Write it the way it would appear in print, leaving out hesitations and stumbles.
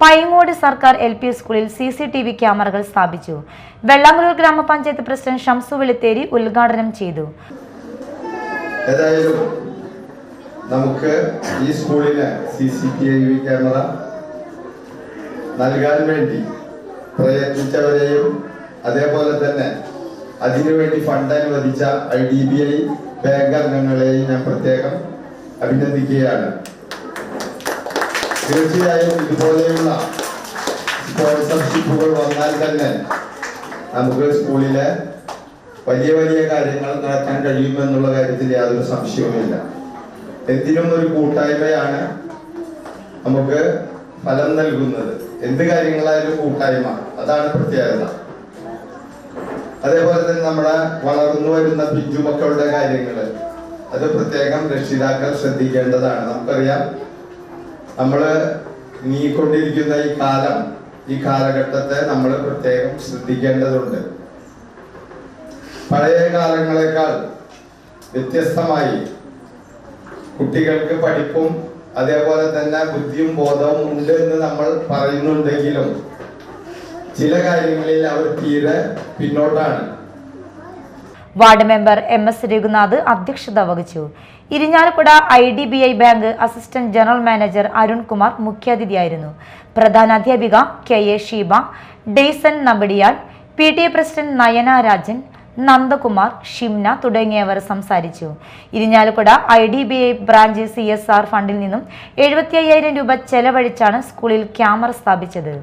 പൈങ്ങോട് സർക്കാർ LP സ്കൂളിൽ CCTV ക്യാമറകൾ സ്ഥാപിച്ചു. വെള്ളാമൂർ ഗ്രാമപഞ്ചായത്ത് പ്രസിഡന്റ് ഷംസു വെളിത്തേരി ഉദ്ഘാടനം ചെയ്തു. ഏതായാലും നമുക്ക് ഈ സ്കൂളിന് CCTV ക്യാമറ നൽകാൻ വേണ്ടി പ്രയത്നിച്ചവരെയും അതേപോലെ തന്നെ അതിനുവേണ്ടി ഫണ്ട് അനുവദിച്ച IDBI ബാങ്ക് അംഗങ്ങളെയും ഞാൻ പ്രത്യേകം അഭിനന്ദിക്കുകയാണ്. തീർച്ചയായും ഇതുപോലെയുള്ള സ്പോൺസർഷിപ്പുകൾ വന്നാൽ തന്നെ നമുക്ക് സ്കൂളിലെ വലിയ വലിയ കാര്യങ്ങൾ നടത്താൻ കഴിയുമെന്നുള്ള കാര്യത്തിൽ യാതൊരു സംശയവുമില്ല. എന്തിനും ഒരു കൂട്ടായ്മയാണ് നമുക്ക് ഫലം നൽകുന്നത്. എന്ത് കാര്യങ്ങളായാലും കൂട്ടായ്മ, അതാണ് പ്രത്യേകത. അതേപോലെ തന്നെ നമ്മുടെ വളർന്നു വരുന്ന പിഞ്ചുമക്കളുടെ കാര്യങ്ങൾ അത് പ്രത്യേകം രക്ഷിതാക്കൾ ശ്രദ്ധിക്കേണ്ടതാണ്. നമുക്കറിയാം, നമ്മള് നീങ്ങിക്കൊണ്ടിരിക്കുന്ന ഈ കാലഘട്ടത്തെ നമ്മൾ പ്രത്യേകം ശ്രദ്ധിക്കേണ്ടതുണ്ട്. പഴയ കാലങ്ങളെക്കാൾ വ്യത്യസ്തമായി കുട്ടികൾക്ക് പഠിപ്പും അതേപോലെ തന്നെ ബുദ്ധിയും ബോധവും ഉണ്ട് എന്ന് നമ്മൾ പറയുന്നുണ്ടെങ്കിലും ചില കാര്യങ്ങളിൽ അവർ തീരെ പിന്നോട്ടാണ്. വാർഡ് മെമ്പർ MS രഘുനാഥ് അധ്യക്ഷത വഹിച്ചു. Irinjalakuda IDBI bank assistant general manager Arunkumar മുഖ്യാതിഥിയായിരുന്നു. പ്രധാനാധ്യാപിക KA Sheeba, Daison Nambadiyal, PTA president Nayana Rajan, Nandakumar, Shimna തുടങ്ങിയവർ സംസാരിച്ചു. ഇരിഞ്ഞാലക്കുട IDBI ബ്രാഞ്ച് CSR ഫണ്ടിൽ നിന്നും 75,000 രൂപ ചെലവഴിച്ചാണ് സ്കൂളിൽ ക്യാമറ സ്ഥാപിച്ചത്.